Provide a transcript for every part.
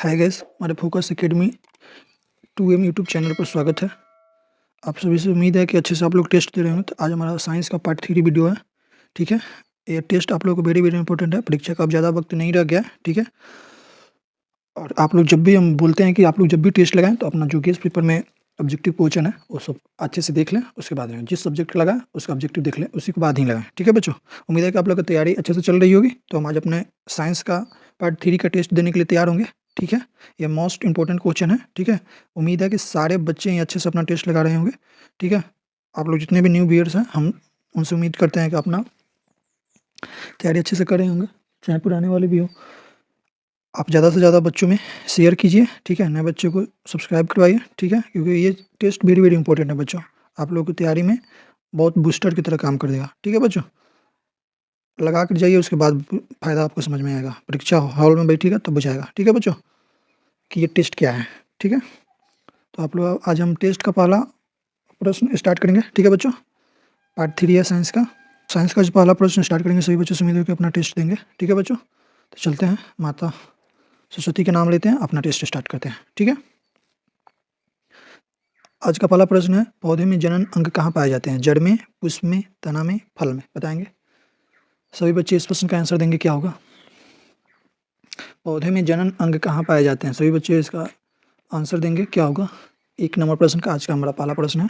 Hi guys, हमारे focus academy 2M YouTube channel पर स्वागत है। आप सभी से उम्मीद है कि अच्छे से आप लोग टेस्ट दे रहे होंगे। तो आज हमारा साइंस का पार्ट 3 वीडियो है, ठीक है। ये टेस्ट आप लोगों को वेरी वेरी इंपॉर्टेंट है। परीक्षा का अब ज़्यादा वक्त नहीं रह गया है, ठीक है। और आप लोग जब भी हम बोलते हैं कि आप लोग जब भी टेस्ट लगाएं तो अपना जो गेस्ट पेपर में ऑब्जेक्टिव क्वेश्चन है वो सब अच्छे से देख लें। उसके बाद में जिस सब्जेक्ट का लगाएं उसका ऑब्जेक्टिव देख लें, उसी के बाद ही लगाएं, ठीक है बच्चों। उम्मीद है कि आप लोग की तैयारी अच्छे से चल रही होगी। तो हम आज अपने साइंस का पार्ट 3 का टेस्ट देने के लिए तैयार होंगे, ठीक है। ये मोस्ट इंपॉर्टेंट क्वेश्चन है, ठीक है। उम्मीद है कि सारे बच्चे ही अच्छे से अपना टेस्ट लगा रहे होंगे, ठीक है। आप लोग जितने भी न्यू व्यूअर्स हैं, हम उनसे उम्मीद करते हैं कि अपना तैयारी अच्छे से कर रहे होंगे, चाहे पुराने वाले भी हो। आप ज़्यादा से ज़्यादा बच्चों में शेयर कीजिए, ठीक है। नए बच्चों को सब्सक्राइब करवाइए, ठीक है, क्योंकि ये टेस्ट वेरी वेरी इंपॉर्टेंट है बच्चों। आप लोगों की तैयारी में बहुत बूस्टर की तरह काम कर देगा, ठीक है बच्चों। लगा कर जाइए, उसके बाद फ़ायदा आपको समझ में आएगा। परीक्षा हॉल में बैठिएगा तब बुझाएगा, ठीक है बच्चों, कि ये टेस्ट क्या है, ठीक है। तो आप लोग आज हम टेस्ट का पहला प्रश्न स्टार्ट करेंगे, ठीक है बच्चों। पार्ट 3 है साइंस का। साइंस का जो पहला प्रश्न स्टार्ट करेंगे, सभी बच्चों से उम्मीद है कि अपना टेस्ट देंगे, ठीक है बच्चों। तो चलते हैं, माता सरस्वती के नाम लेते हैं, अपना टेस्ट स्टार्ट करते हैं, ठीक है। आज का पहला प्रश्न है, पौधे में जनन अंग कहाँ पाए जाते हैं? जड़ में, पुष्प में, तना में, फल में? बताएंगे। सभी बच्चे इस प्रश्न का आंसर देंगे, क्या होगा? पौधे में जनन अंग कहाँ पाए जाते हैं? सभी बच्चे इसका आंसर देंगे, क्या होगा? 1 नंबर प्रश्न का आज का हमारा पहला प्रश्न है,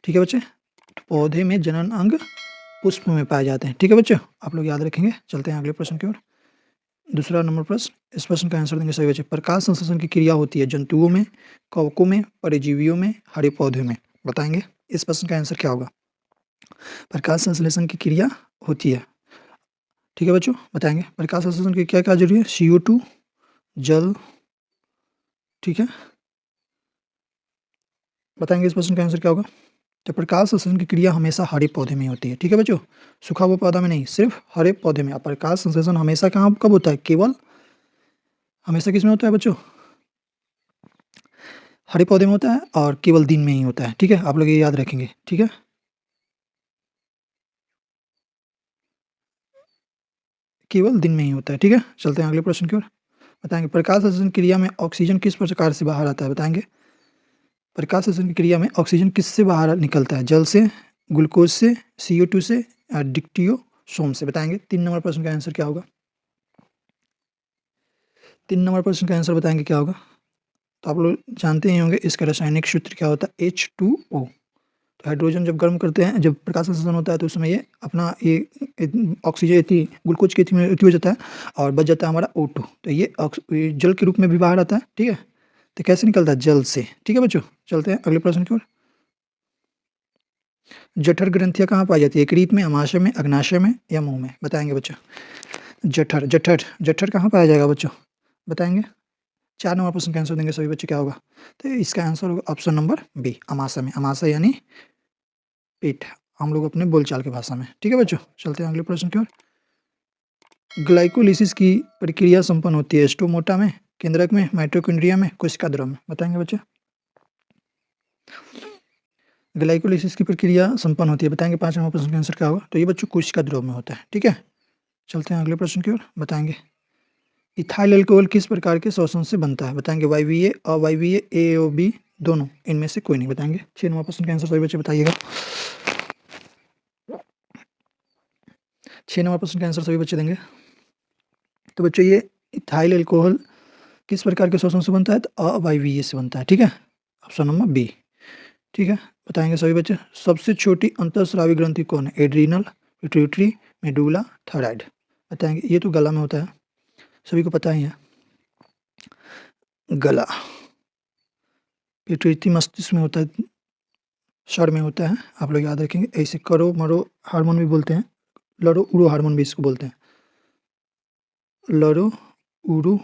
ठीक है बच्चे। पौधे में जनन अंग पुष्प में पाए जाते हैं, ठीक है बच्चों, आप लोग याद रखेंगे। चलते हैं अगले प्रश्न की ओर। दूसरा नंबर प्रश्न, इस प्रश्न का आंसर देंगे सभी बच्चे। प्रकाश संश्लेषण की क्रिया होती है जंतुओं में, कवकों में, परजीवियों में, हरे पौधों में? बताएंगे। इस प्रश्न का आंसर क्या होगा? प्रकाश संश्लेषण की क्रिया होती है, ठीक है बच्चों, बताएंगे। प्रकाश संश्लेषण की क्या क्या जरूरी है? CO2, जल, ठीक है। बताएंगे इस प्रश्न का आंसर क्या होगा? तो प्रकाश संश्लेषण की क्रिया हमेशा हरे पौधे में होती है, ठीक है बच्चों, सूखा हुआ पौधा में नहीं, सिर्फ हरे पौधे में। प्रकाश संश्लेषण हमेशा कहाँ कब होता है? केवल हमेशा किस में होता है बच्चों? हरे पौधे में होता है, और केवल दिन में ही होता है, ठीक है। आप लोग ये याद रखेंगे, ठीक है। केवल दिन में ही होता है, ठीक है। चलते हैं अगले प्रश्न की ओर। बताएंगे प्रकाश संश्लेषण क्रिया में ऑक्सीजन किस प्रकार से बाहर आता है? बताएंगे। प्रकाश संश्लेषण की क्रिया में ऑक्सीजन किससे बाहर निकलता है? जल से, ग्लूकोज से, CO2 से, या डिक्टियोसोम से? बताएंगे। 3 नंबर प्रश्न का आंसर क्या होगा? 3 नंबर प्रश्न का आंसर बताएंगे, क्या होगा? तो आप लोग जानते ही होंगे इसका रासायनिक सूत्र क्या होता है? H2O। तो हाइड्रोजन जब गर्म करते हैं, जब प्रकाश संश्लेषण होता है, तो उसमें ये अपना ऑक्सीजन थी ग्लूकोज की में हो जाता है, और बच जाता है हमारा O2। तो ये जल के रूप में भी बाहर आता है, ठीक है। तो कैसे निकलता है? जल से, ठीक है बच्चों। चलते हैं अगले प्रश्न की ओर। जठर ग्रंथियां कहाँ पाई जाती है? यकृत में, अमाशय में, अग्नाशय में, या मुंह में? बताएंगे बच्चों। जठर जठर जठर कहाँ पाया जाएगा बच्चों? बताएंगे। 4 नंबर प्रश्न का आंसर देंगे सभी बच्चे, क्या होगा? तो इसका आंसर होगा ऑप्शन नंबर बी, अमाशय में। अमाशय यानी पेट, हम लोग अपने बोलचाल की भाषा में, ठीक है बच्चों। चलते हैं अगले प्रश्न की ओर। ग्लाइकोलिसिस की प्रक्रिया संपन्न होती है स्टोमोटा में, केंद्रक में, माइटोकॉन्ड्रिया में, कोशिका द्रव में? बताएंगे बच्चे। ग्लाइकोलिसिस की प्रक्रिया संपन्न होती है, बताएंगे। 5 नंबर प्रश्न का आंसर क्या होगा? तो ये बच्चों कोशिका द्रव में होता है, ठीक है। चलते हैं अगले प्रश्न की ओर। बताएंगे इथाइल अल्कोहल किस प्रकार के श्वसन से बनता है? बताएंगे। YBA, अYBA, AOB, दोनों, इनमें से कोई नहीं? बताएंगे। 6 नंबर प्रश्न का आंसर सभी बच्चे बताइएगा। 6 नंबर प्रश्न का आंसर सभी बच्चे देंगे। तो बच्चों ये इथाइल अल्कोहल किस प्रकार के श्वसन से बनता है? तो अYBA से बनता है, ठीक है। ऑप्शन नंबर बी, ठीक है। बताएंगे सभी बच्चे सबसे छोटी अंतःस्रावी ग्रंथि कौन है? Adrenal, pituitary, medulla, thyroid? बताएंगे। ये तो गला में होता है, सभी को पता ही है। गला, पिट्यूटरी मस्तिष्क में होता है, सर में होता है, आप लोग याद रखेंगे। ऐसे करो मरो हार्मोन भी बोलते हैं, लरो उरो हार्मोन भी इसको बोलते हैं, लरो उरो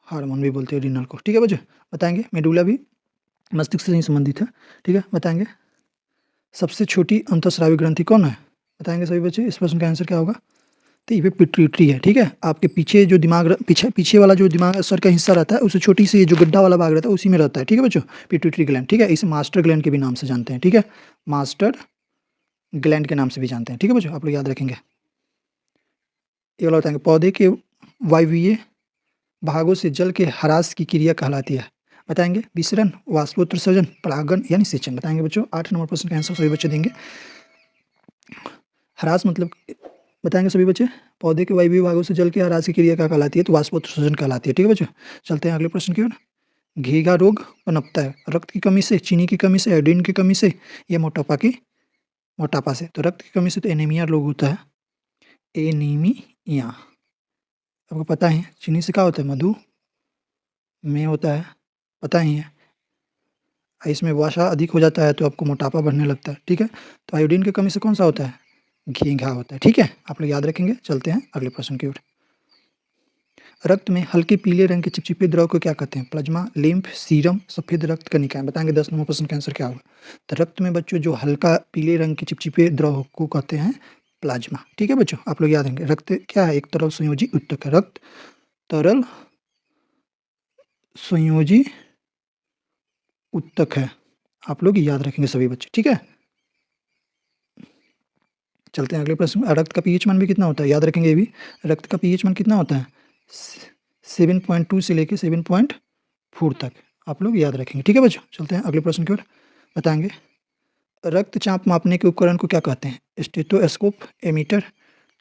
हार्मोन भी बोलते हैं एड्रीनल को, ठीक है बच्चे। बताएंगे। मेडुला भी मस्तिष्क से ही संबंधित है, ठीक है। बताएंगे सबसे छोटी अंतःस्रावी ग्रंथि कौन है? बताएंगे सभी बच्चे। इस प्रश्न का आंसर क्या होगा? तो ये पिट्यूटरी है, ठीक है। आपके पीछे जो दिमाग पीछे वाला जो दिमाग सर का हिस्सा रहता है, उससे छोटी सी जो गड्ढा वाला भाग रहता है उसी में रहता है, ठीक है बच्चों, पिट्यूटरी ग्लैंड, ठीक है। इसे मास्टर ग्लैंड के भी नाम से जानते हैं, ठीक है, मास्टर ग्लैंड के नाम से भी जानते हैं, ठीक है बच्चों, आप लोग याद रखेंगे। ये वाला बताएंगे पौधे के YBA भागों से जल के ह्रास की क्रिया कहलाती है? बताएंगे विसरण, वाष्पोत्सर्जन, परागण या निषेचन। बताएंगे बच्चों। 8 नंबर प्रश्न का आंसर सभी बच्चे देंगे। ह्रास मतलब बताएंगे सभी बच्चे। पौधे के वायवीय भागों से जल के ह्रास की क्रिया क्या कहलाती है? तो वाष्पोत्सर्जन कहलाती है। ठीक है बच्चों, चलते हैं अगले प्रश्न की ओर। घेगा रोग पनपता है रक्त की कमी से, चीनी की कमी से, आयोडीन की कमी से या मोटापा से? तो रक्त की कमी से तो एनीमिया रोग होता है, एनीमिया। आपको पता है चीनी से क्या होता है? मधु में होता है, पता ही है। इसमें वसा अधिक हो जाता है तो आपको मोटापा बढ़ने लगता है। ठीक है, तो आयोडीन की कमी से कौन सा होता है? घीघा होता है। ठीक है, आप लोग याद रखेंगे। चलते हैं अगले प्रश्न की ओर। रक्त में हल्के पीले रंग के चिपचिपे द्रव को क्या कहते हैं? प्लाज्मा, लिम्फ, सीरम, सफेद रक्त कणिकाएं। बताएंगे 10 नंबर प्रश्न का आंसर क्या होगा? तो रक्त में बच्चों जो हल्का पीले रंग के चिपचिपे द्रव को कहते हैं प्लाज्मा। ठीक है बच्चों, आप लोग याद रखेंगे। रक्त क्या है? एक तरल संयोजी उत्तक है। रक्त तरल संयोजी उत्तक है, आप लोग याद रखेंगे सभी बच्चे। ठीक है, चलते हैं अगले प्रश्न। रक्त का पीएच मान भी कितना होता है? याद रखेंगे ये भी। रक्त का पीएच मान कितना होता है? 7.2 से लेके 7.4 तक, आप लोग याद रखेंगे। ठीक है बच्चों, चलते हैं अगले प्रश्न की ओर। बताएंगे रक्तचाप मापने के उपकरण को क्या कहते हैं? स्टेथोस्कोप, एमीटर,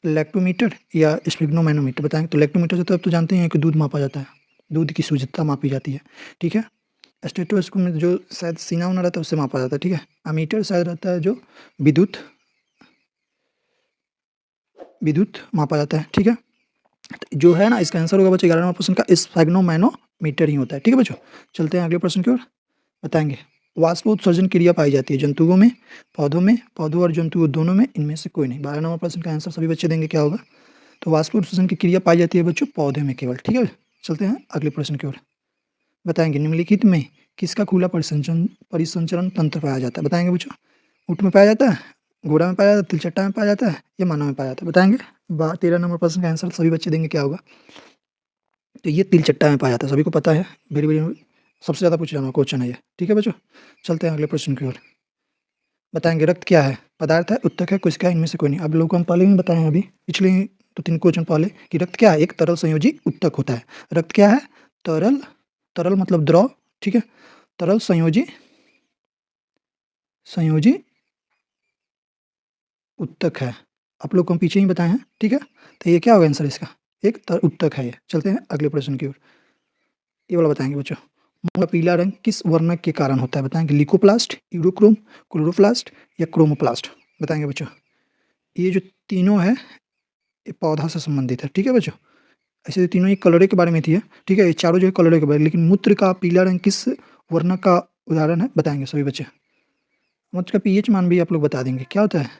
लैक्टोमीटर या स्फिग्नोमैनोमीटर। बताएंगे तो लैक्टोमीटर से तो अब तो जानते हैं कि दूध मापा जाता है, दूध की शुद्धता मापी जाती है। ठीक है, स्टेथोस्कोप में जो शायद सीना उना रहता है उससे मापा जाता है। ठीक है, अमीटर शायद रहता है जो विद्युत विद्युत मापा जाता है। ठीक है, तो जो है ना इसका आंसर होगा बच्चों 11 नंबर प्रश्न का स्फैग्नोमैनोमीटर ही होता है। ठीक है बच्चों, चलते हैं अगले प्रश्न की ओर। बताएंगे वाष्पोत्सर्जन क्रिया पाई जाती है जंतुओं में, पौधों में, पौधों और जंतुओं दोनों में, इनमें से कोई नहीं। 12 नंबर प्रश्न का आंसर सभी बच्चे देंगे क्या होगा? तो वाष्पोत्सर्जन की क्रिया पाई जाती है बच्चों पौधे में केवल। ठीक है, चलते हैं अगले प्रश्न की ओर। बताएंगे निम्नलिखित में किसका खुला परिसंचरण तंत्र पाया जाता है? बताएंगे बच्चों। ऊँट में पाया जाता है, घोड़ा में पाया जाता है, तिलचट्टा में पाया जाता है या मानव में पाया जाता है? बताएंगे। 13 नंबर प्रश्न का आंसर सभी बच्चे देंगे क्या होगा? तो ये तिलचट्टा में पाया जाता है, सभी को पता है। वेरी वेरी सबसे ज़्यादा पूछा जाना क्वेश्चन है ये। ठीक है बच्चों, चलते हैं अगले प्रश्न की ओर। बताएंगे रक्त क्या है? पदार्थ है, उत्तक है, कोशिका है, इनमें से कोई नहीं। अब लोग को हम पहले ही बताए हैं, अभी पिछले तो 3 क्वेश्चन पहले कि रक्त क्या है? एक तरल संयोजी उत्तक होता है। रक्त क्या है? तरल, तरल मतलब द्रव। ठीक है, तरल संयोजी संयोजी उत्तक है। आप लोग को हम पीछे ही बताए हैं। ठीक है, तो ये क्या होगा आंसर इसका? एक उत्तक है ये। चलते हैं अगले प्रश्न की ओर। ये वाला बताएंगे बच्चों। मोम का पीला रंग किस वर्णक के कारण होता है? बताएंगे लिकोप्लास्ट, यूरोक्रोम, क्लोरोप्लास्ट या क्रोमोप्लास्ट। बताएंगे बच्चों। ये जो तीनों है ये पौधा से संबंधित है। ठीक है बच्चों, ऐसे तो तीनों ही कलरे के बारे में थी है। ठीक है, ये चारों जो है कलरे के बारे में, लेकिन मूत्र का पीला रंग किस वर्णक का उदाहरण है? बताएंगे सभी बच्चे। मूत्र का पीएच मान भी आप लोग बता देंगे क्या होता है,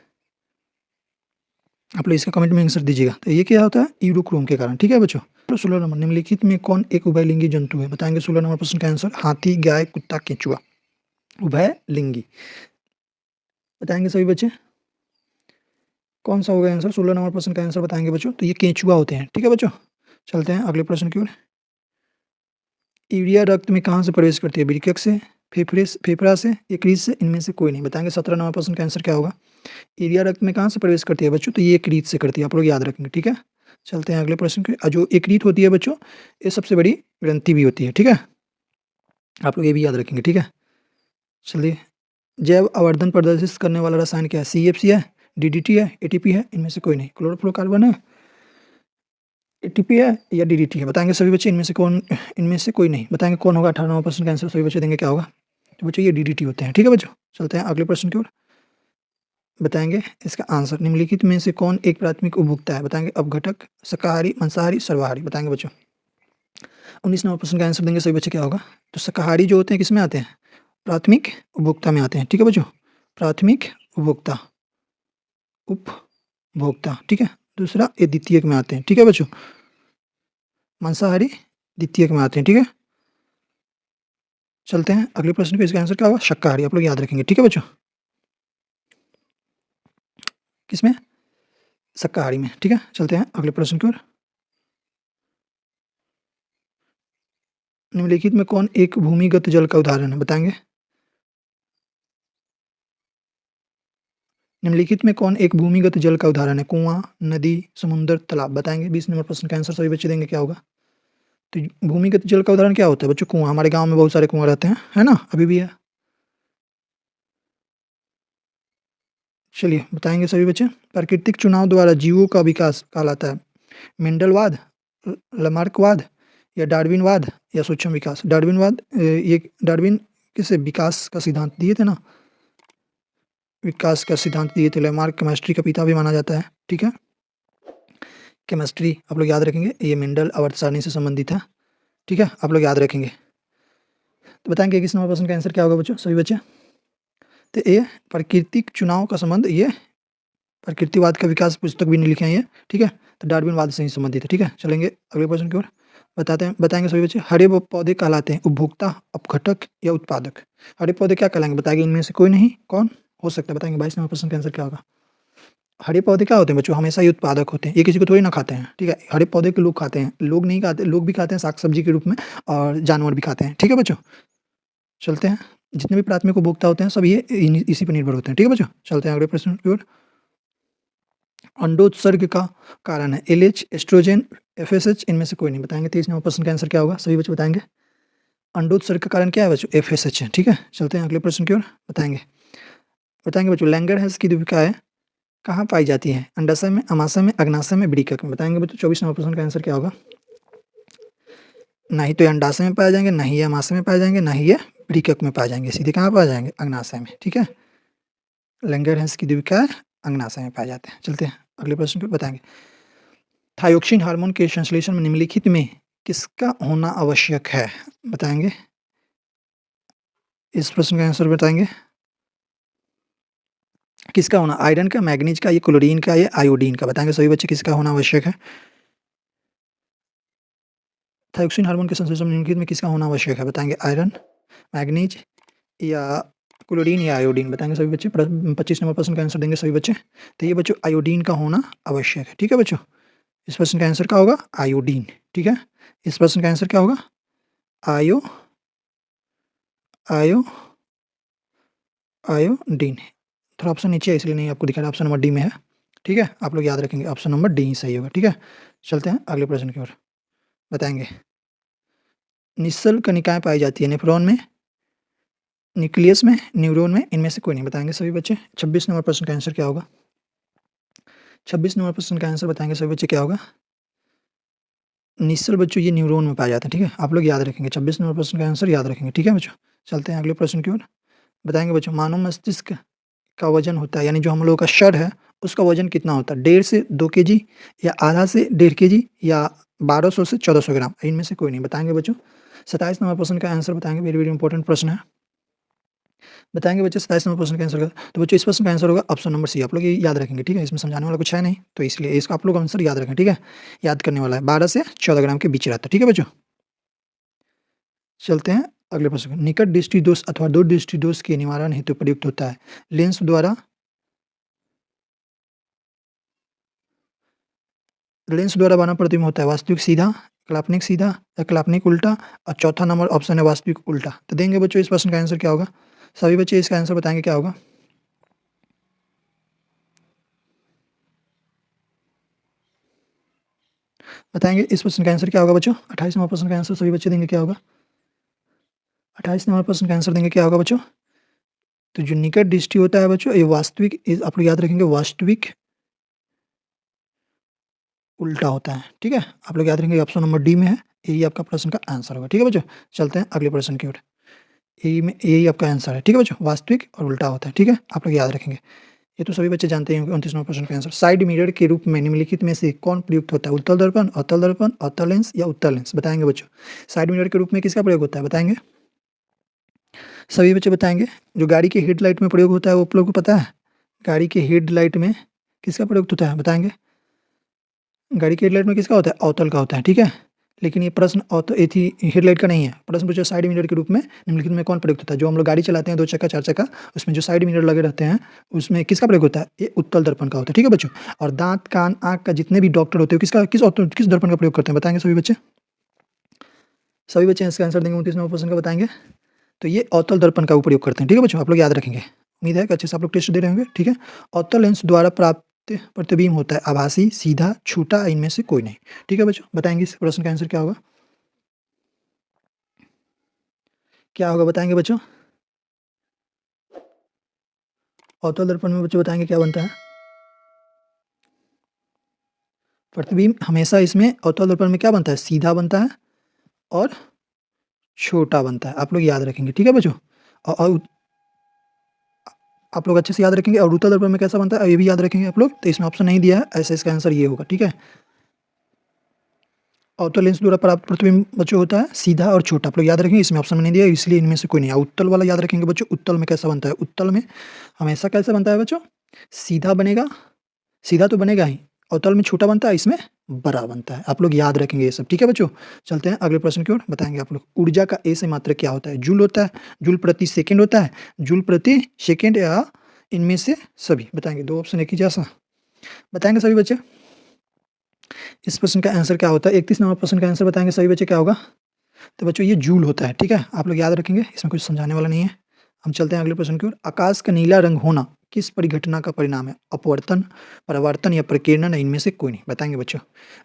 आप लोग इसका कमेंट में आंसर दीजिएगा। तो ये क्या होता है? यूरोक्रोम के कारण। ठीक है बच्चों, तो 16 नंबर निम्नलिखित में कौन एक उभयलिंगी जंतु है? बताएंगे 16 नंबर प्रश्न का आंसर। हाथी, गाय, कुत्ता, केंचुआ। उभयलिंगी बताएंगे सभी बच्चे। कौन सा होगा आंसर? 16 नंबर प्रश्न का आंसर बताएंगे बच्चों। तो ये केंचुआ होते हैं। ठीक है बच्चों, चलते हैं अगले प्रश्न की ओर। यूरिया रक्त में कहाँ से प्रवेश करती है? वृक्क से, फेफड़ा से, यकृत से, इनमें से कोई नहीं। बताएंगे 17 नंबर प्रश्न का आंसर क्या होगा? यूरिया रक्त में कहाँ से प्रवेश करती है बच्चों? तो ये यकृत से करती है, आप लोग याद रखेंगे। ठीक है, चलते हैं अगले प्रश्न के। जो यकृत होती है बच्चों ये सबसे बड़ी ग्रंथि भी होती है। ठीक है, आप लोग ये भी याद रखेंगे। ठीक है, चलिए। जैव आवर्धन प्रदर्शित करने वाला रसायन क्या है? CFC है, DDT है, ATP है, इनमें से कोई नहीं। क्लोरोफ्लोरोकार्बन है, ATP है या DDT है? बताएंगे सभी बच्चे। इनमें से कोई नहीं। बताएंगे कौन होगा? 18 नंबर प्रश्न का आंसर सभी बच्चे देंगे क्या होगा? तो बच्चों ये DDT होते हैं। ठीक है बच्चों, चलते हैं अगले प्रश्न की ओर। बताएंगे इसका आंसर। निम्नलिखित में से कौन एक प्राथमिक उपभोक्ता है? बताएंगे अपघटक, शाकाहारी, मांसाहारी, सर्वाहारी। बताएंगे बच्चों। 19 नंबर प्रश्न का आंसर देंगे सभी बच्चे क्या होगा? तो शाकाहारी जो होते हैं किस में आते हैं? प्राथमिक उपभोक्ता में आते हैं। ठीक है बच्चों, प्राथमिक उपभोक्ता, उपभोक्ता। ठीक है, दूसरा ये द्वितीयक में आते हैं। ठीक है बच्चों, मांसाहारी द्वितीयक में आते हैं। ठीक है, चलते हैं अगले प्रश्न पे। इसका आंसर क्या होगा? शाकाहारी, आप लोग याद रखेंगे। ठीक है बच्चों, किसमें? शाकाहारी में। ठीक है, चलते हैं अगले प्रश्न की ओर। निम्नलिखित में कौन एक भूमिगत जल का उदाहरण है? बताएंगे। निम्नलिखित में कौन एक भूमिगत जल का उदाहरण है? कुआं, नदी, समुद्र, तालाब। बताएंगे। 20 नंबर प्रश्न का आंसर सभी बच्चे देंगे क्या होगा? तो भूमिगत जल का उदाहरण क्या होता है बच्चों? कुआँ। हमारे गाँव में बहुत सारे कुआँ रहते हैं, है ना? अभी भी है। चलिए बताएँगे सभी बच्चे। प्राकृतिक चुनाव द्वारा जीवों का विकास कहलाता है मेंडलवाद, लमार्कवाद या डार्विनवाद या सूक्ष्म विकास। डार्विनवाद ये डार्विन किसे विकास का सिद्धांत दिए थे ना, विकास का सिद्धांत दिए थे। लेमार्क केमिस्ट्री का पिता भी माना जाता है, ठीक है। केमिस्ट्री आप लोग याद रखेंगे, ये मेंडल आवर्त सारणी से संबंधित है, ठीक है, आप लोग याद रखेंगे। तो बताएंगे 21 नंबर प्रश्न का आंसर क्या होगा बच्चों, सभी बच्चे? तो ये प्राकृतिक चुनाव का संबंध, ये प्रकृतिवाद का विकास पुस्तक भी नहीं लिखे हैं ये, ठीक है। तो डार्विनवाद से ही संबंधित है, ठीक है। चलेंगे अगले प्रश्न की ओर। बताएंगे सभी बच्चे। हरे पौधे कहलाते हैं उपभोक्ता, अपघटक या उत्पादक। हरे पौधे क्या कहलाएंगे बताएंगे? इनमें से कोई नहीं, कौन हो सकता है बताएंगे? 22 नंबर प्रश्न का आंसर क्या होगा? हरे पौधे क्या होते हैं बच्चों? हमेशा ही उत्पादक होते हैं, ये किसी को थोड़ी ना खाते हैं, ठीक है। हरे पौधे के लोग खाते हैं, लोग नहीं खाते, लोग भी खाते हैं साग सब्जी के रूप में, और जानवर भी खाते हैं, ठीक है बच्चों। चलते हैं, जितने भी प्राथमिक उपभोक्ता होते हैं सब ये इसी पर निर्भर होते हैं, ठीक है बच्चों। चलते हैं अगले प्रश्न की ओर। अंडोत्सर्ग का कारण है एलएच, एस्ट्रोजन, एफएसएच, इनमें से कोई नहीं बताएंगे। 23 नंबर प्रश्न का आंसर क्या होगा, सभी बच्चे बताएंगे? अंडोत्सर्ग का कारण क्या है बच्चों? एफएसएच है, ठीक है। चलते हैं अगले प्रश्न की ओर। बताएंगे बच्चों। लैंगरहैंस की द्वीपिकाएं कहाँ पाई जाती है? अंडाशय में, अमाशय में, अग्नाशय में, वृक्क में। बताएंगे बच्चों 24 नंबर प्रश्न का आंसर क्या होगा? ना ही तो ये अंडाशय में पाए जाएंगे, ना ही ये अमाशय में पाए जाएंगे, ना ही ये वृक्क में पाए जाएंगे, सीधे कहाँ पाए जाएंगे? अग्नाशय में, ठीक है। लैंगरहैंस की द्वीपिकाएं अग्नाशय में पाए जाते हैं। चलते हैं अगले प्रश्न को बताएंगे। थायोक्सिन हार्मोन के संश्लेषण में निम्नलिखित में किसका होना आवश्यक है? बताएंगे, इस प्रश्न का आंसर बताएंगे। किसका होना? आयरन का, मैग्नीज का, ये क्लोरीन का, ये आयोडीन का। बताएंगे सभी बच्चे किसका होना आवश्यक है? थायोक्सिन हार्मोन के संश्लेषण में निम्नलिखित में किसका होना आवश्यक है? बताएंगे आयरन, मैग्नीज या क्लोरीन या आयोडीन। बताएंगे सभी बच्चे। 25 नंबर प्रश्न का आंसर देंगे सभी बच्चे। तो ये बच्चों आयोडीन का होना आवश्यक है, ठीक है बच्चों। इस प्रश्न का आंसर क्या होगा? आयोडीन, ठीक है। इस प्रश्न का आंसर क्या होगा? आयो आयो आयोडीन। थोड़ा ऑप्शन नीचे है इसलिए नहीं आपको दिखा रहा, ऑप्शन नंबर डी में है, ठीक है। आप लोग याद रखेंगे ऑप्शन नंबर डी ही सही होगा, ठीक है। चलते हैं अगले प्रश्न की ओर। बताएंगे निश्चल कणिकाएं पाई जाती है नेफ्रॉन में, न्यूक्लियस में, न्यूरॉन में, इनमें से कोई नहीं। बताएंगे सभी बच्चे। 26 नंबर प्रश्न का आंसर क्या होगा? 26 नंबर प्रश्न का आंसर बताएंगे सभी बच्चे क्या होगा? निश्चल बच्चों ये न्यूरॉन में पाए जाते हैं, ठीक है। आप लोग याद रखेंगे 26 नंबर प्रश्न का आंसर याद रखेंगे, ठीक है बच्चों। चलते हैं अगले प्रश्न की ओर। बताएंगे बच्चों मानव मस्तिष्क का वजन होता है, यानी जो हम लोगों का शर है उसका वजन कितना होता है? 1.5 से 2 केजी, या आधा से 1.5 केजी, या 1200 से 1400 ग्राम, इनमें से कोई नहीं। बताएंगे बच्चों। 27 नंबर प्रश्न का आंसर बताएंगे, वेरी वेरी इंपॉर्टेंट प्रश्न है। बताएंगे बच्चे 27 नंबर प्रश्न का आंसर। तो बच्चों इस प्रश्न का आंसर होगा ऑप्शन नंबर सी। आप लोग ये याद रखेंगे, ठीक है। इसमें समझाने वाला कुछ है नहीं, तो इसलिए इसका आप लोग आंसर याद रखें, ठीक है। याद करने वाला है, 12 से 14 ग्राम के बीच रहता है, ठीक है बच्चों। चलते हैं अगले प्रश्न। निकट दृष्टि दोष अथवा दूर दृष्टि दोष के निवारण हेतु प्रयुक्त होता है लेंस द्वारा बना प्रतिबिंब होता है वास्तविक सीधा, काल्पनिक सीधा, या काल्पनिक उल्टा, और चौथा नंबर ऑप्शन है वास्तविक उल्टा। तो देंगे बच्चों इस प्रश्न का आंसर क्या होगा? सभी बच्चे इसका आंसर बताएंगे क्या होगा? बताएंगे इस प्रश्न का आंसर क्या होगा बच्चों? 28 नंबर प्रश्न का आंसर सभी बच्चे देंगे क्या होगा? 28 नंबर प्रश्न का आंसर देंगे क्या होगा बच्चों? तो जो निकट दृष्टि होता है बच्चों, ये वास्तविक, आप लोग याद रखेंगे वास्तविक उल्टा होता है, ठीक है। आप लोग याद रखेंगे ऑप्शन नंबर डी में है, यही आपका प्रश्न का आंसर होगा, ठीक है बच्चों। चलते हैं अगले प्रश्न की ओर। यही आपका आंसर है, ठीक है बच्चों। वास्तविक और उल्टा होता है, ठीक है। आप लोग याद रखेंगे, ये तो सभी बच्चे जानते हैं। 29 नंबर प्रश्न का आंसर। साइड मिरर के रूप में निम्नलिखित में से कौन प्रयुक्त होता है? उत्तल दर्पण, अवतल दर्पण, अवतल लेंस या उत्तल लेंस। बताएंगे बच्चों साइड मिरर के रूप में किसका प्रयोग होता है? बताएंगे सभी बच्चे बताएंगे। जो गाड़ी के हेडलाइट में प्रयोग होता है वो आप लोग को पता है? गाड़ी के हेडलाइट में किसका प्रयोग होता है? बताएंगे। गाड़ी के हेडलाइट में किसका होता है? अवतल का होता है, ठीक है। लेकिन ये प्रश्न हेडलाइट का नहीं है। प्रश्न पूछो साइड मिरर के रूप में निम्नलिखित में कौन प्रयुक्त होता है? जो हम लोग गाड़ी चलाते हैं 2 चक्का 4 चक्का, उसमें जो साइड मिरर लगे रहते हैं उसमें किसका प्रयोग होता है? ये उत्तल दर्पण का होता है, ठीक है बच्चों। और दांत कान आँख का जितने भी डॉक्टर होते हैं किस दर्पण का प्रयोग करते हैं? बताएंगे सभी बच्चे। सभी बच्चे इसका आंसर देंगे 29 नंबर प्रश्न का बताएंगे। तो ये अवतल दर्पण का उपयोग करते हैं, ठीक है बच्चों। आप लोग याद रखेंगे, उम्मीद है कि अच्छे से आप लोग टेस्ट दे रहे होंगे, ठीक है। अवतल लेंस द्वारा प्राप्त प्रतिबिंब होता है आभासी, सीधा, छूटा, इनमें से कोई नहीं, ठीक है बच्चों। बताएंगे इस प्रश्न का आंसर क्या होगा? क्या होगा बताएंगे बच्चों? अवतल दर्पण में बच्चों बताएंगे क्या बनता है? प्रतिबिंब हमेशा इसमें अवतल दर्पण में क्या बनता है? सीधा बनता है और छोटा बनता है। आप लोग याद रखेंगे, ठीक है बच्चों? और आप लोग अच्छे से याद रखेंगे। और उत्तल दर्पण में कैसा बनता है ये भी याद रखेंगे आप लोग। तो इसमें ऑप्शन नहीं दिया है, ऐसे इसका आंसर ये होगा, ठीक है? अवतल लेंस द्वारा प्राप्त प्रतिबिंब बच्चों होता है सीधा और छोटा। आप लोग याद रखेंगे, इसमें ऑप्शन में नहीं दिया इसलिए इनमें से कोई नहीं है। उत्तल वाला याद रखेंगे बच्चों। उत्तल में कैसा बनता है? उत्तल में हमेशा कैसा बनता है बच्चों? सीधा बनेगा, सीधा तो बनेगा ही। अवतल में छोटा बनता है, इसमें बड़ा बनता है। आप लोग याद रखेंगे ये सब, ठीक है बच्चों? चलते हैं अगले प्रश्न की ओर। बताएंगे आप लोग ऊर्जा का ए से मात्रक क्या होता है? जूल होता है, जूल प्रति सेकेंड होता है, जूल प्रति सेकेंड, या इनमें से सभी? बताएंगे। दो ऑप्शन एक ही जैसा बताएंगे सभी बच्चे। इस प्रश्न का आंसर क्या होता है? 31 नंबर प्रश्न का आंसर बताएंगे सभी बच्चे क्या होगा? तो बच्चों ये जूल होता है, ठीक है? आप लोग याद रखेंगे, इसमें कुछ समझाने वाला नहीं है। हम चलते हैं अगले प्रश्न की ओर। आकाश का नीला रंग होना किस परिघटना का परिणाम है? अपवर्तन, परावर्तन या प्रकीर्णन, इनमें से कोई नहीं? बताएंगे बच्चों।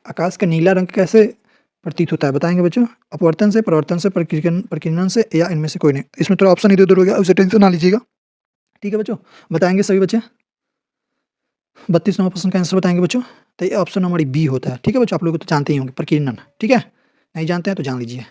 आकाश का नीला रंग कैसे प्रतीत होता है? बताएंगे बच्चों। अपवर्तन से, परावर्तन से, प्रकीर्णन से, या इनमें से कोई नहीं? इसमें थोड़ा ऑप्शन इधर उधर हो गया, उसे टेंशन ना लीजिएगा, ठीक है बच्चों? बताएंगे सभी बच्चे। 32 नंबर प्रश्न का आंसर बताएंगे बच्चों। तो ये ऑप्शन नंबर बी होता है, ठीक है बच्चों? आप लोग तो जानते ही होंगे, प्रकीर्णन, ठीक है? नहीं जानते हैं तो जान लीजिए।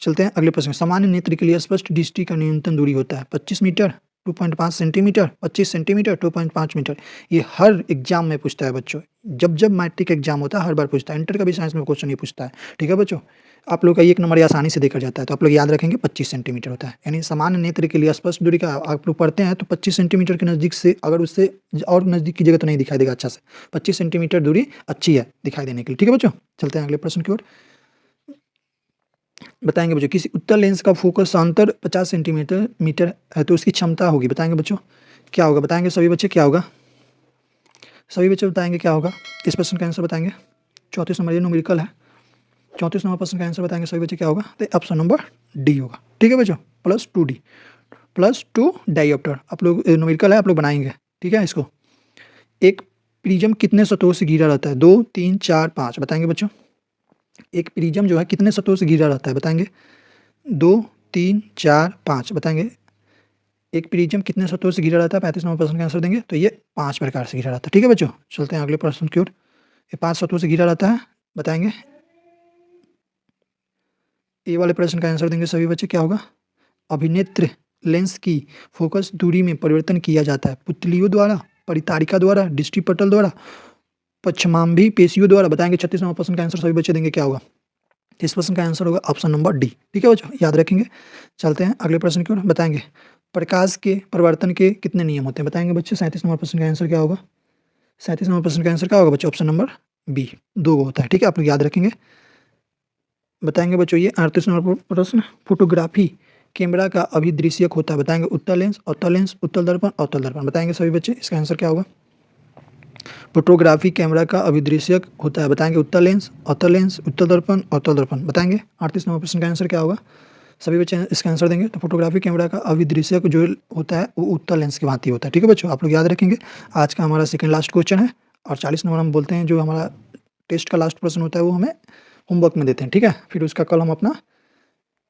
चलते हैं अगले प्रश्न। सामान्य नेत्र के लिए स्पष्ट दृष्टि का न्यूनतम दूरी होता है 25 मीटर, 2.5 सेंटीमीटर, 25 सेंटीमीटर, 2.5 मीटर। ये हर एग्जाम में पूछता है बच्चों। जब जब मैट्रिक एग्जाम होता है हर बार पूछता है। इंटर का भी साइंस में क्वेश्चन ये पूछता है, ठीक है बच्चों? आप लोग का 1 नंबर आसानी से देखा जाता है। तो आप लोग याद रखेंगे 25 सेंटीमीटर होता है। यानी सामान्य नेत्र के लिए स्पष्ट दूरी का आप लोग पढ़ते हैं तो 25 सेंटीमीटर के नज़दीक से, अगर उससे और नज़दीक की जगह तो नहीं दिखाई देगा अच्छा से। 25 सेंटीमीटर दूरी अच्छी है दिखाई देने के लिए, ठीक है बच्चों? चलते हैं अगले प्रश्न की ओर। बताएंगे बच्चों किसी उत्तल लेंस का फोकस अंतर 50 सेंटीमीटर मीटर है तो उसकी क्षमता होगी। बताएंगे बच्चों क्या होगा? बताएंगे सभी बच्चे क्या होगा? सभी बच्चे बताएंगे क्या होगा? इस प्रश्न का आंसर बताएंगे। 34 नंबर ये न्यूमेरिकल है। 34 नंबर प्रश्न का आंसर बताएंगे सभी बच्चे क्या होगा? तो ऑप्शन नंबर डी होगा, ठीक है बच्चों? +2D, +2 dioptre. आप लोग न्यूमेरिकल है, आप लोग बनाएंगे, ठीक है? इसको एक प्रिज्म कितने सतहों से घिरा रहता है? 2, 3, 4, 5? बताएंगे बच्चों। एक प्रिज्म जो है कितने सतहों से घिरा रहता है? बताएंगे। 2, 3, 4, 5? बताएंगे। एक प्रिज्म कितने सतहों से घिरा रहता है? 35 नंबर प्रश्न का आंसर देंगे। तो ये 5 प्रकार से घिरा रहता है, ठीक है बच्चों? चलते हैं अगले प्रश्न की ओर। ये 5 सतहों से घिरा रहता है, बताएंगे। ए वाले प्रश्न का आंसर देंगे सभी बच्चे क्या होगा? अभिनेत्र लेंस की फोकस दूरी में परिवर्तन किया जाता है पुतलियों द्वारा, परितारिका द्वारा, दृष्टिपटल द्वारा, पश्चमांबी पेशियों द्वारा? बताएंगे। 36 नंबर प्रश्न का आंसर सभी बच्चे देंगे क्या होगा? इस प्रश्न का आंसर होगा ऑप्शन नंबर डी, ठीक है बच्चों? याद रखेंगे। चलते हैं अगले प्रश्न की ओर। बताएंगे प्रकाश के परिवर्तन के कितने नियम होते हैं? बताएंगे बच्चे। 37 नंबर प्रश्न का आंसर क्या होगा? 37 नंबर प्रश्न का आंसर क्या होगा बच्चों? ऑप्शन नंबर बी, 2 होता है, ठीक है? आप लोग याद रखेंगे। बताएंगे बच्चों ये 38 नंबर प्रश्न। फोटोग्राफी कैमरा का अभिदृश्यक होता है। बताएंगे। उत्तल लेंस, अवतल लेंस, उत्तल दर्पण, अवतल दर्पण? बताएंगे सभी बच्चे। इसका आंसर क्या होगा? फोटोग्राफी कैमरा का अभिदृश्यक होता है। बताएंगे। उत्तल लेंस, अवतल लेंस, उत्तल दर्पण, अवतल दर्पण? बताएंगे। 38 नंबर प्रश्न का आंसर क्या होगा? सभी बच्चे इसका आंसर देंगे। तो फोटोग्राफी कैमरा का अभिदृश्यक जो होता है वो उत्तल लेंस की भांति होता है, ठीक है बच्चों? आप लोग याद रखेंगे। आज का हमारा सेकंड लास्ट क्वेश्चन है और 40 नंबर हम बोलते हैं जो हमारा टेस्ट का लास्ट प्रश्न होता है वो हमें होमवर्क में देते हैं, ठीक है? फिर उसका कल हम अपना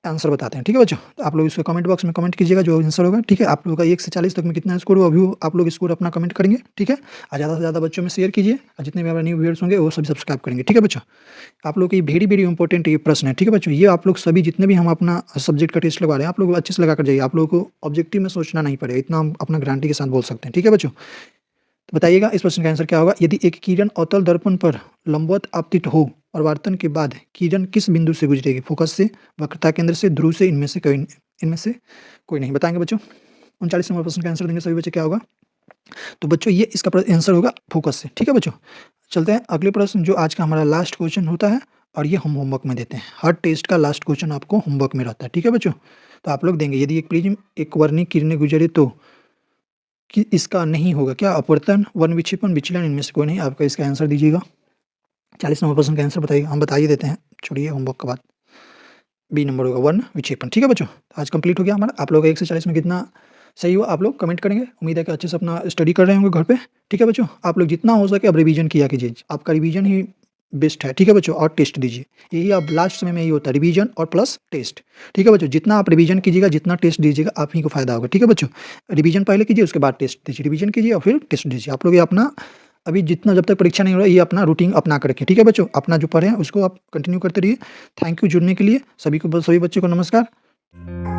आंसर बताते हैं, ठीक है बच्चों? तो आप लोग इसको कमेंट बॉक्स में कमेंट कीजिएगा जो आंसर होगा, ठीक है? आप लोगों का 1 से 40 तक में कितना स्कोर हो अभी आप लोग स्कोर अपना कमेंट करेंगे, ठीक है? और ज़्यादा से ज़्यादा बच्चों में शेयर कीजिए और जितने भी हमारे न्यू व्यूअर्स होंगे वो सभी सब्सक्राइब करेंगे, ठीक है बच्चों? आप लोग की वेरी वेरी इंपॉर्टेंट ये प्रश्न है, ठीक है बच्चों? ये आप लोग सभी जितने भी हम अपना सब्जेक्ट का टेस्ट लगवा रहे हैं आप लोग अच्छे से लगा कर जाइए। आप लोगों को ऑब्जेक्टिव में सोचना नहीं पड़ेगा, इतना हम अपना गारंटी के साथ बोल सकते हैं, ठीक है बच्चों? तो बताइएगा इस प्रश्न का आंसर क्या होगा? यदि एक किरण अवतल दर्पण पर लंबवत आपतित हो परावर्तन के बाद किरण किस बिंदु से गुजरेगी? फोकस से, वक्रता केंद्र से, ध्रुव से, इनमें से कोई नहीं? बताएंगे बच्चों। 39 नंबर प्रश्न का आंसर देंगे सभी बच्चे क्या होगा? तो बच्चों ये इसका आंसर होगा फोकस से, ठीक है बच्चों? चलते हैं अगले प्रश्न जो आज का हमारा लास्ट क्वेश्चन होता है और ये हम होमवर्क में देते हैं। हर टेस्ट का लास्ट क्वेश्चन आपको होमवर्क में रहता है, ठीक है बच्चों? तो आप लोग देंगे। यदि एक प्रिज्म एक वर्णीय किरणें गुजरे तो कि इसका नहीं होगा क्या? अपवर्तन, वन विक्षेपण, विचलन, इनमें से कोई नहीं? आपका इसका आंसर दीजिएगा। 40 नंबर प्रश्न का आंसर बताइएगा। हम बता ही देते हैं, छोड़िए होमवर्क के बाद। बी नंबर होगा वन विक्षेपण, ठीक है बच्चों? तो आज कंप्लीट हो गया हमारा। आप लोग 1 से 40 में कितना सही हुआ आप लोग कमेंट करेंगे। उम्मीद है कि अच्छे से अपना स्टडी कर रहे होंगे घर पे, ठीक है बच्चों? आप लोग जितना हो सके अब रिवीजन किया कीजिए। आपका रिवीजन ही बेस्ट है, ठीक है बच्चों। और टेस्ट दीजिए, यही अब लास्ट समय में यही होता है, रिवीजन और प्लस टेस्ट, ठीक है बच्चों। जितना आप रिवीजन कीजिएगा, जितना टेस्ट दीजिएगा, आप ही को फायदा होगा, ठीक है बच्चों। रिवीजन पहले कीजिए, उसके बाद टेस्ट दीजिए, रिवीजन कीजिए और फिर टेस्ट दीजिए। आप लोग ये अपना अभी जितना जब तक परीक्षा नहीं हो रहा है, ये अपना रूटीन अपना कर रखिए, ठीक है बच्चों। अपना जो पढ़े हैं उसको आप कंटिन्यू करते रहिए। थैंक यू जुड़ने के लिए सभी को, सभी बच्चों को नमस्कार।